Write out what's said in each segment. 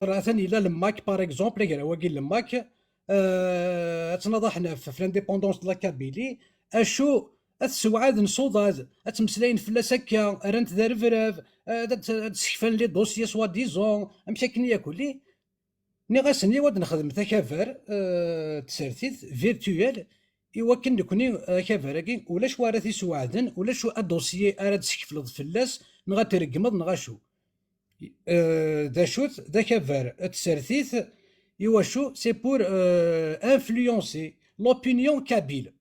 ثاني لا الماك باغ اكزومبل كاع هو كاين الماك تناض حنا في لانديبوندونس دو لا كابيلي اشو السوعاد نصوض تمسلاين فلاس هكا رانت ذا رفراف تسكفان لي دوسيي سوا ديزون مشاكل يا كلي ني غاسني واد نخدم تكافر تسرتيت فيرتوال ايوا كان نكوني كافراكي ولا شو راه سوعدن ولا شو الدوسيي راه تسكفلض فلاس نغا ترقمض نغا شو دا شوت دا كافر تسرتيت ايوا شو سي بور انفلونسي لوبينيون كابيل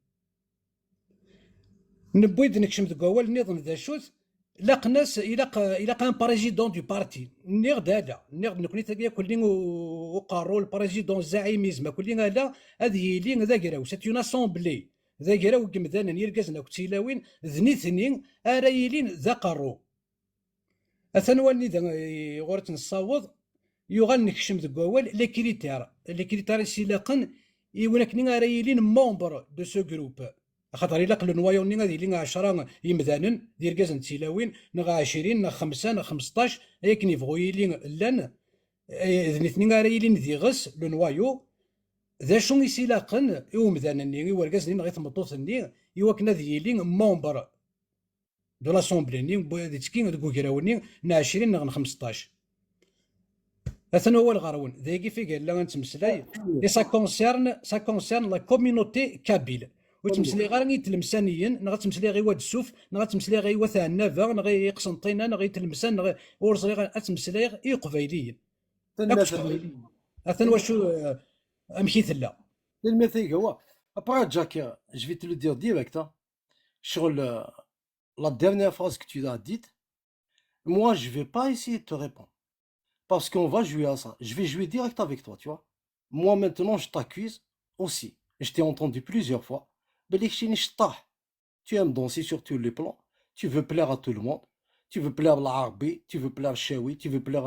نبويد نكشم تقول نظام ذا شوت لاق ناس إلاق ان بريزيدون دو بارتي نيغد هذا نيغد نكوني تلقى كلين وقارو البريزيدون الزعيميزم كلين هذا هذه يلي ذا كراو سيت اون اسامبلي ذا كراو كمدانا يركزنا كتيلاوين ذنيثنين ارا يلين ذا قارو اثنواني ذا غورت نصاوض يغال نكشم تقول لي كريتير سيلاقن يونكني ارا يلين مومبر دو سو جروب خاطر الا قلو نوايو ني غادي لي 10 يمدانن دير كازن تيلاوين نغا 20 نغا 5 نغا 15 ياك يبغوا يلي لان اثنين غا يلي ديغس لو نوايو ذا شو يسيلاقن يومدانن ني وركازني غي تمطوثني يوا كنا يلي مومبر دو لاسومبلي ني بو تكين دو كراوني نا 20 نغا 15 هذا هو الغرون ذاكي في قال لا نتمسلاي اي سا كونسيرن لا كوميونيتي كابيل وتمسلي غير تلمسانيين نغا تمسلي غير واد السوف نغا تمسلي غير وثا النافا نغا قسنطينه نغا تلمسان نغا ورزغي غير تمسلي غير قبايليين اثن واشو امكيثلا المثل هو après Jack je vais te le dire direct hein, sur la dernière phrase que tu as dite moi je vais pas essayer de te répondre parce qu'on va jouer à ça je vais jouer direct avec toi tu vois moi maintenant je t'accuse aussi je t'ai entendu plusieurs fois tu aimes danser sur tous les plans, tu veux plaire à tout le monde, tu veux plaire à l'Arabi, tu veux plaire à Chaoui, tu veux plaire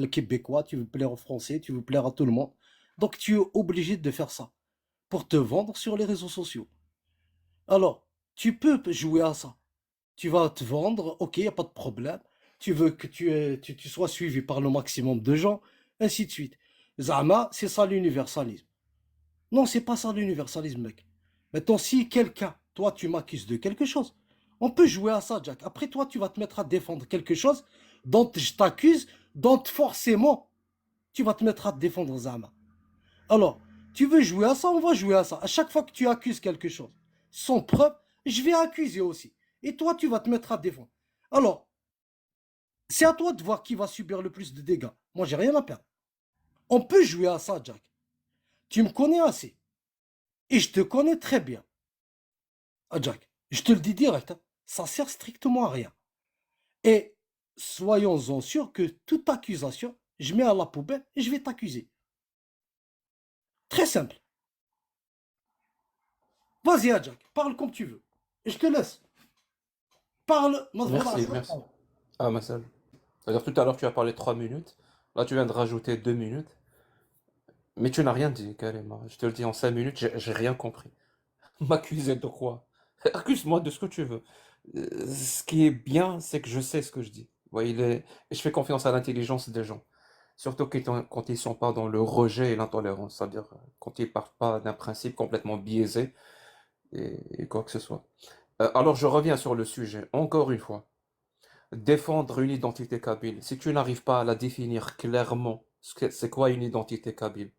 au Québécois, tu veux plaire aux Français, tu veux plaire à tout le monde. Donc tu es obligé de faire ça pour te vendre sur les réseaux sociaux. Alors, tu peux jouer à ça. Tu vas te vendre, ok, il n'y a pas de problème. Tu veux que tu sois suivi par le maximum de gens, ainsi de suite. Zama, c'est ça l'universalisme. Non, c'est pas ça l'universalisme, mec. Maintenant, si quelqu'un, toi, tu m'accuses de quelque chose, on peut jouer à ça, Jack. Après, toi, tu vas te mettre à défendre quelque chose dont je t'accuse, dont forcément, tu vas te mettre à te défendre, Zama. Alors, tu veux jouer à ça, on va jouer à ça. À chaque fois que tu accuses quelque chose, sans preuve, je vais accuser aussi. Et toi, tu vas te mettre à te défendre. Alors, c'est à toi de voir qui va subir le plus de dégâts. Moi, j'ai rien à perdre. On peut jouer à ça, Jack. Tu me connais assez. Et je te connais très bien. Ah, Jack, je te le dis direct, hein, ça sert strictement à rien. Et soyons-en sûrs que toute accusation, je mets à la poubelle et je vais t'accuser. Très simple. Vas-y, Jack, parle comme tu veux. Et je te laisse. Parle. Merci. Ah, ma salle. C'est-à-dire, tout à l'heure, tu as parlé 3 minutes. Là, tu viens de rajouter 2 minutes. Mais tu n'as rien dit, carrément. Je te le dis en 5 minutes, j'ai rien compris. M'accuser de quoi? Accuse-moi de ce que tu veux. Ce qui est bien, c'est que je sais ce que je dis. Ouais, et je fais confiance à l'intelligence des gens. Surtout quand ils sont pas dans le rejet et l'intolérance. C'est-à-dire quand ils partent pas d'un principe complètement biaisé et quoi que ce soit. Alors, je reviens sur le sujet. Encore une fois. Défendre une identité kabyle. Si tu n'arrives pas à la définir clairement, c'est quoi une identité kabyle?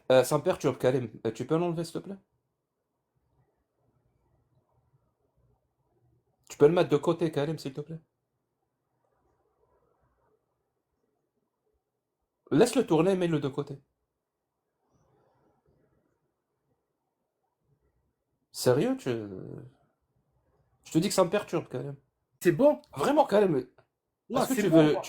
Ça me perturbe, Karim. Tu peux l'enlever, s'il te plaît? Tu peux le mettre de côté, Karim, s'il te plaît? Laisse-le tourner, mets-le de côté. Sérieux, je te dis que ça me perturbe, Karim. C'est bon? Vraiment, Karim. Là, Est-ce que c'est bon.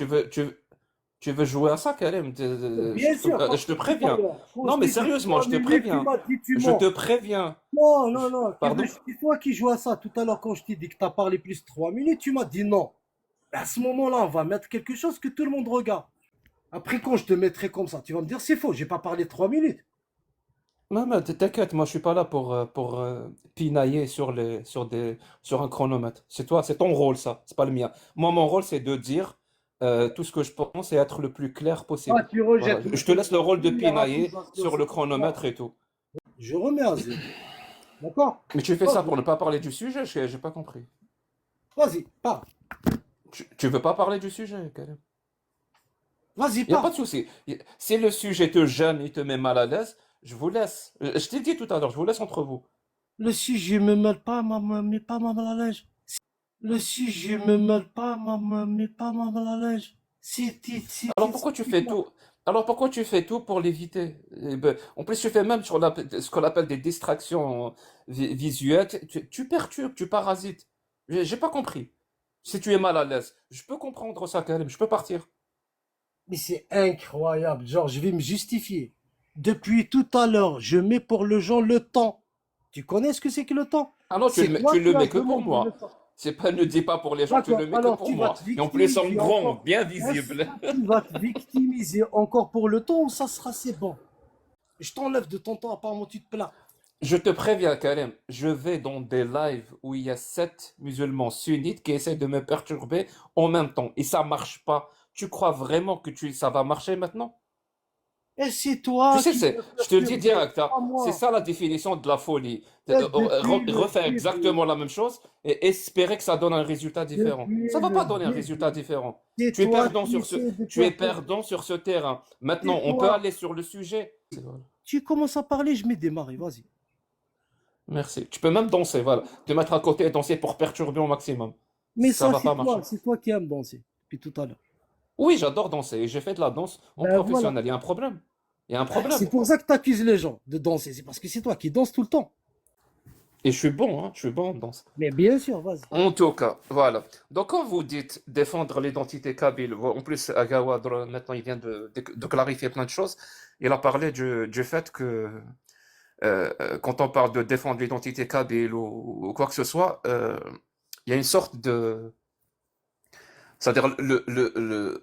tu veux jouer à ça, Karim? Bien sûr. Je te préviens. Non, mais sérieusement, je te préviens. Je te préviens. Non, non, non. Pardon? C'est toi qui joues à ça. Tout à l'heure, quand je t'ai dit que tu as parlé plus de 3 minutes, tu m'as dit non. À ce moment-là, on va mettre quelque chose que tout le monde regarde. Après, quand je te mettrai comme ça, tu vas me dire c'est faux, j'ai pas parlé 3 minutes. Non, mais t'inquiète, moi je suis pas là pour pinailler sur un chronomètre. C'est toi, c'est ton rôle ça, c'est pas le mien. Moi mon rôle c'est de dire tout ce que je pense, c'est être le plus clair Ah, possible. tu Voilà. rejettes Je te laisse le rôle de les pinailler accusations, sur le c'est pour ça. chronomètre et tout. Je remets à zéro. D'accord? Mais tu fais ça Vas-y, pour ne pas parler du sujet, j'ai pas compris. vas-y, parle. Tu veux pas parler du sujet, Karim? Vas-y, Il n'y a pas parle. de souci. Si le sujet te gêne, il te met mal à l'aise, je vous laisse. Je t'ai dit tout à l'heure, je vous laisse entre vous. Le sujet me mêle pas, maman, mais pas ma mal à l'aise. Le sujet me mêle pas, maman, mais pas ma mal à l'aise. Alors pourquoi tu fais tout? Alors pourquoi tu fais tout pour l'éviter? Eh ben, en plus, tu fais même sur ce qu'on appelle des distractions visuelles. Tu perturbes, tu parasites. J'ai pas compris. Si tu es mal à l'aise, je peux comprendre ça, Karim, je peux partir. Mais c'est incroyable. Genre, je vais me justifier. Depuis tout à l'heure, je mets pour le gens le temps. Tu connais ce que c'est que le temps? Ah non, C'est toi tu le qui as mets que pour demandé le moi. temps. C'est pas, ne dis pas pour les gens, tu D'accord, le mets que alors pour tu vas moi. te Et en plus, en victimiser grand, encore. bien Est-ce visible. que tu vas te victimiser encore pour le temps ou ça sera c'est bon? Je t'enlève de ton temps, apparemment tu te plains. Je te préviens, Karim, je vais dans des lives où il y a 7 musulmans sunnites qui essaient de me perturber en même temps. Et ça marche pas. Tu crois vraiment que ça va marcher maintenant? Et c'est Tu toi sais, qui me je te le dis perturbes, direct, hein, pas c'est moi. ça la définition de la folie. Et depuis le Refaire début, exactement la même chose et espérer que ça donne un résultat différent. Ça depuis va le pas donner un résultat début, différent. c'est toi qui essaies de Tu es perturber. perdant sur ce terrain. Maintenant, C'est on peut toi. aller sur le sujet. Voilà. Tu commences à parler, je mets des marées, vas-y. Merci. Tu peux même danser, voilà. Te mettre à côté et danser pour perturber au maximum. Mais Ça ça, va pas marcher. c'est toi qui aimes danser, depuis tout à l'heure. Oui, j'adore danser et j'ai fait de la danse en Ben voilà. professionnel. Il y a un problème. Il y a un C'est problème. pour ça que tu accuses les gens de danser, c'est parce que c'est toi qui danses tout le temps. Et je suis bon, hein, je suis bon en danse. Mais bien sûr, vas-y. En tout cas, voilà. Donc, quand vous dites défendre l'identité kabyle, en plus, Agawa, maintenant, il vient de clarifier plein de choses. Il a parlé du fait que quand on parle de défendre l'identité kabyle ou quoi que ce soit, il y a une sorte de. C'est-à-dire,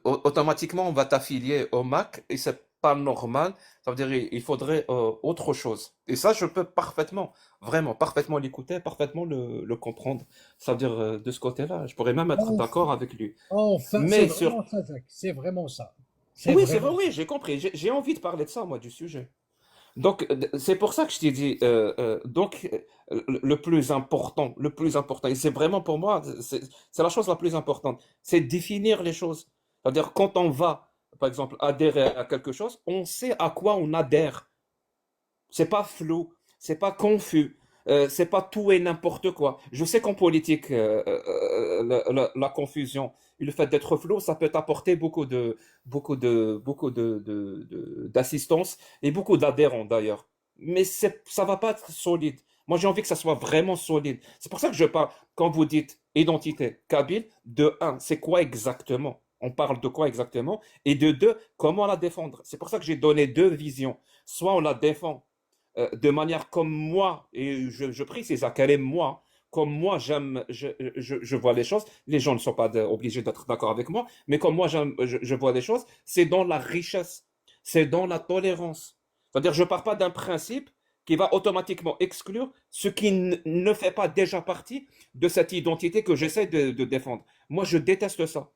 automatiquement, on va t'affilier au MAC et c'est pas normal. Ça veut dire il faudrait autre chose. Et ça, je peux parfaitement, vraiment, parfaitement l'écouter, parfaitement le comprendre. Ça veut dire de ce côté-là, je pourrais même être Enfin, d'accord avec lui. enfin, c'est Mais sur... vraiment ça, Zach. C'est vraiment ça. C'est Oui, c'est vrai, vraiment oui, ça. j'ai compris. J'ai envie de parler de ça, moi, du sujet. Donc, c'est pour ça que je t'ai dit, le le plus important, et c'est vraiment pour moi, c'est la chose la plus importante, c'est définir les choses. C'est-à-dire, quand on va, par exemple, adhérer à quelque chose, on sait à quoi on adhère. C'est pas flou, c'est pas confus, c'est pas tout et n'importe quoi. Je sais qu'en politique, la confusion et le fait d'être flou, ça peut apporter d'assistance et beaucoup d'adhérents d'ailleurs. Mais ça va pas être solide. Moi, j'ai envie que ça soit vraiment solide. C'est pour ça que je parle, quand vous dites identité kabyle, de un, c'est quoi exactement? On parle de quoi exactement? Et de deux, comment la défendre? C'est pour ça que j'ai donné deux visions. Soit on la défend de manière comme moi, et je précise à quel est moi, comme moi j'aime, je vois les choses, les gens ne sont pas obligés d'être d'accord avec moi, mais comme moi je vois les choses, c'est dans la richesse, c'est dans la tolérance. C'est-à-dire, je ne pars pas d'un principe qui va automatiquement exclure ce qui ne fait pas déjà partie de cette identité que j'essaie de défendre. Moi, je déteste ça.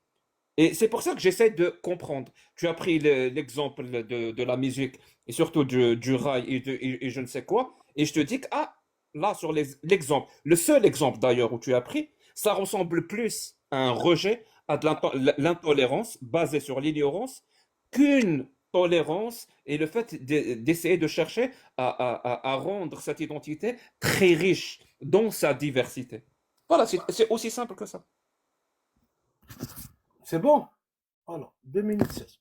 Et c'est pour ça que j'essaie de comprendre. Tu as pris l'exemple de la musique et surtout du rail et je ne sais quoi. Et je te dis que, ah, là, sur l'exemple, le seul exemple d'ailleurs où tu as pris, ça ressemble plus à un rejet, à de l'intolérance basée sur l'ignorance qu'une tolérance et le fait d'essayer de chercher à rendre cette identité très riche dans sa diversité. Voilà, c'est aussi simple que ça. C'est bon? Alors, 2 minutes 16.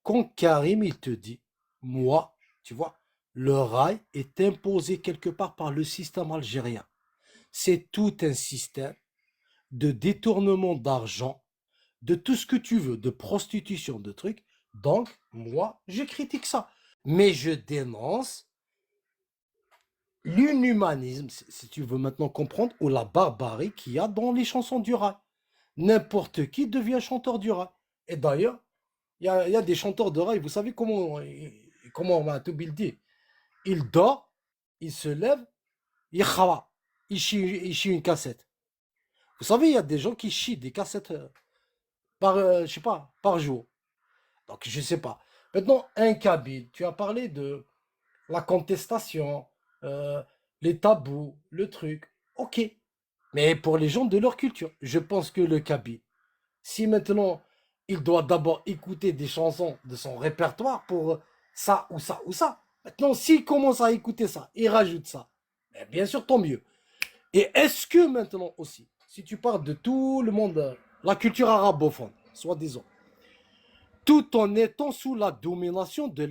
Quand Karim, il te dit, moi, tu vois, le rail est imposé quelque part par le système algérien. C'est tout un système de détournement d'argent, de tout ce que tu veux, de prostitution, de trucs. Donc, moi, je critique ça. Mais je dénonce l'inhumanisme, si tu veux maintenant comprendre, ou la barbarie qu'il y a dans les chansons du rail. N'importe qui devient chanteur du rail. Et d'ailleurs, il y a des chanteurs de rail, vous savez comment on va tout dit. Il dort, il se lève, il khawa, il chie une cassette. Vous savez, il y a des gens qui chient des cassettes. je sais pas, par jour. Donc, je sais pas. Maintenant, un Kabyle, tu as parlé de la contestation, les tabous, le truc. Ok. Mais pour les gens de leur culture, je pense que le Kabyle, si maintenant il doit d'abord écouter des chansons de son répertoire pour ça ou ça ou ça, maintenant s'il commence à écouter ça et rajoute ça, ben, bien sûr, tant mieux. Et est-ce que maintenant aussi, si tu parles de tout le monde, la culture arabophone, soi-disant, tout en étant sous la domination de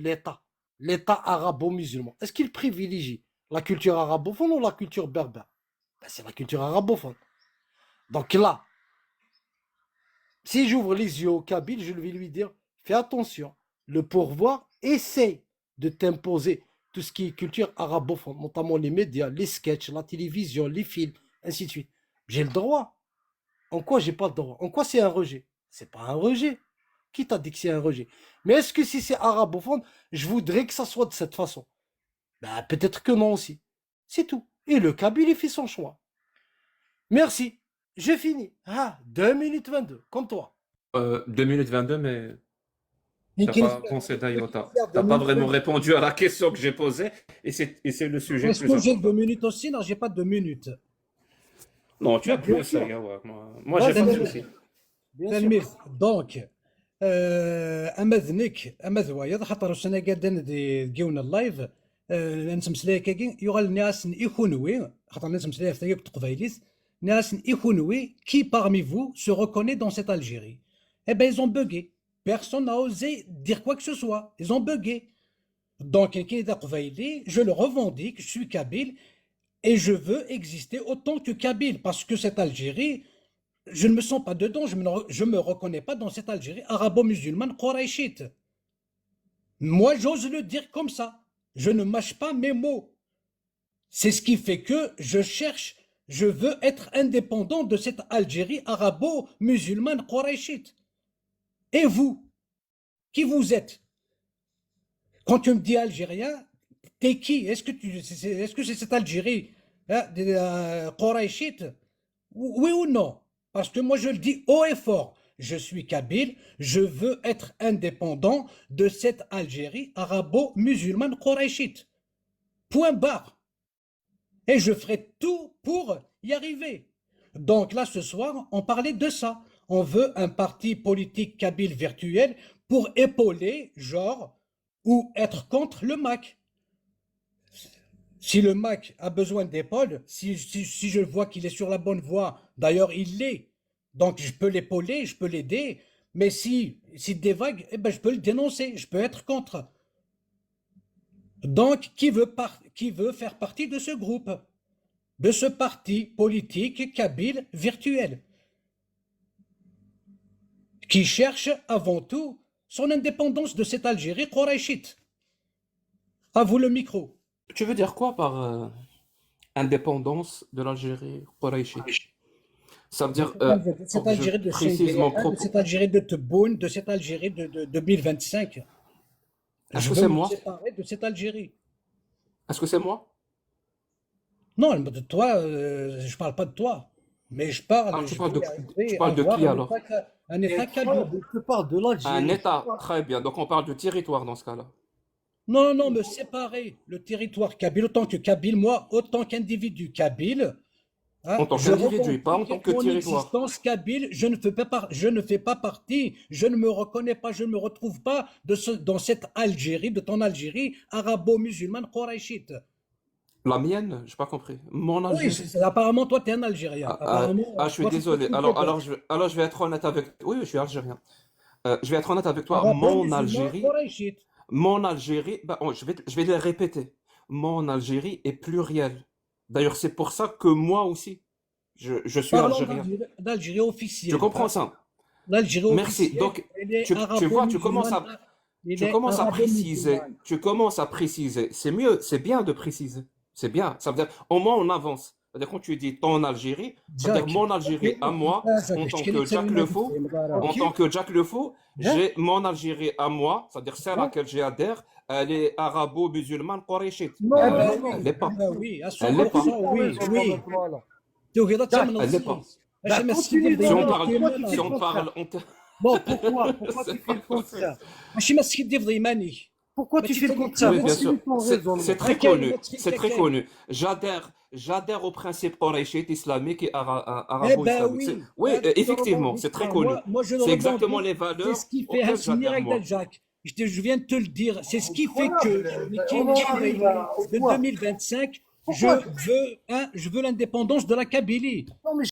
l'État arabo-musulman, est-ce qu'il privilégie la culture arabophone ou la culture berbère? Ben, c'est la culture arabophone. Donc là, si j'ouvre les yeux au Kabyle, je vais lui dire, fais attention, le pourvoir essaie de t'imposer tout ce qui est culture arabophone, notamment les médias, les sketchs, la télévision, les films, ainsi de suite. J'ai le droit. En quoi j'ai pas le droit? En quoi c'est un rejet? C'est pas un rejet. Qui t'a dit que c'est un rejet? Mais est-ce que si c'est arabophone, je voudrais que ça soit de cette façon? Ben, peut-être que non aussi. C'est tout. Et le Kabyle, il fait son choix. Merci. J'ai fini. Ah, 2 minutes 22, comme toi. 2 minutes 22, mais Mais t'as qu'il pas fait avancé d'Iota. faire 2 T'as pas minutes. vraiment répondu à la question que j'ai posée, et c'est le sujet le Est-ce plus que j'ai important. 2 minutes aussi? Non, j'ai pas 2 minutes. Non, tu as Bien plus, ça sûr. y est, ouais. Moi, Ouais, j'ai pas de Talmud, souci. bien sûr. Talmud. Donc, أمذنك أمذوايض خاطر السنة قادن ديونا اللايف نسمسلاي كاكين يغال الناس يخونوي خاطر نسمسلاي في تايك تقبايليس ناس يخونوي qui parmi vous se reconnaît dans cette Algérie. Eh ben ils ont bugué. Personne n'a osé dire quoi que ce soit. Ils ont bugué. Donc, je le revendique, je suis kabyle et je veux exister autant que kabyle parce que cette Algérie, je ne me sens pas dedans, je me reconnais pas dans cette Algérie arabo-musulmane Quraishite. Moi, j'ose le dire comme ça. Je ne mâche pas mes mots. C'est ce qui fait que je veux être indépendant de cette Algérie arabo-musulmane Quraishite. Et vous, qui vous êtes? Quand tu me dis algérien, t'es qui? Est-ce que c'est cette Algérie hein, Quraishite? Oui ou non? Parce que moi je le dis haut et fort. Je suis kabyle, je veux être indépendant de cette Algérie arabo-musulmane Quraishite. Point barre. Et je ferai tout pour y arriver. Donc là, ce soir, on parlait de ça. On veut un parti politique kabyle virtuel pour épauler, genre, ou être contre le MAC. Si le MAC a besoin d'épaule, si je vois qu'il est sur la bonne voie, d'ailleurs il l'est, donc je peux l'épauler, je peux l'aider, mais s'il dévague, eh ben, je peux le dénoncer, je peux être contre. Donc, qui veut faire partie de ce groupe, de ce parti politique kabyle virtuel, qui cherche avant tout son indépendance de cette Algérie Quraishite. À vous le micro. Tu veux dire quoi par indépendance de l'Algérie Quraishite? Ça veut dire, De faut cette que je Algérie de précise mon Schengen, de propos. cette Algérie de Tebboune, de cette Algérie de 2025. Est-ce Je que veux c'est me moi? séparer de cette Algérie. Est-ce que c'est moi? Non, de toi, je parle pas de toi. Mais je parle, Alors, je tu veux tu arriver à parles de avoir qui alors? un État kabyle. Incroyable, je te parle de Un l'Algérie. État, très bien. Donc on parle de territoire dans ce cas-là. Non, non, me séparer le territoire kabyle autant que kabyle, moi, autant qu'individu kabyle. Hein, En tant je qu'individu, pas en tant revendique que mon territoire. existence kabyle, je ne fais pas partie, je ne me reconnais pas, je ne me retrouve pas dans cette Algérie, de ton Algérie, arabo-musulmane Quraishite. La mienne, j'ai pas compris. Mon Oui, Algérie. apparemment, toi, tu es un Algérien. Apparemment, Je suis toi, tu te désolé. trouves dedans. Alors je vais être honnête avec. Oui, oui, je suis algérien. Je vais être honnête avec toi. Arabo-musulman Quraishite. Mon Algérie, bah, je vais le répéter. Mon Algérie est plurielle. D'ailleurs, c'est pour ça que moi aussi, je suis Parlons algérien. d'Algérie Tu officielle. comprends ça? L'Algérie Merci. officielle, Donc, elle est tu vois, arabo-musulmane. Elle tu est commences à préciser. arabo-musulmane. Tu commences à préciser. C'est mieux, c'est bien de préciser. C'est bien. Ça veut dire, au moins, on avance. C'est-à-dire, quand tu dis ton Algérie, ça veut dire Jack. mon Algérie à moi, en tant que Jack Le Fou, en tant que Jack Le Fou, j'ai mon Algérie à moi, c'est-à-dire celle à laquelle j'adhère, elle est arabo-musulmane Quraishite. Non, Elle non, l'est non. elle l'est pas. Oui, à Elle l'est pas. 100%, oui, oui. Voilà. توغيضا Elle l'est pas. اش ما continue السيد dans Si on le الضيوف parle, toi, tu كاين dis si le on contraire. parle, Bon, pourquoi tu fais le contraire? ماشي ما تسكت في ضيماني. Pourquoi tu ماشي fais le تقول contraire? Oui, bien sûr. Explique ton raisonnement. C'est très تكاين connu. ما تسكت C'est très تكاين. connu. J'adhère au principe quraishite islamique et Eh ben arabo-islamique. oui, Oui, là, tu le effectivement, c'est revendiques très pas. connu. Moi, je le C'est exactement revendique. les C'est valeurs ce qui fait auxquelles Hassan j'adhère moi. Jacques. Je viens de te le dire. C'est ce qui fait que On en arrive au de point. 2025, Pourquoi? je veux l'indépendance de la Kabylie. Non, mais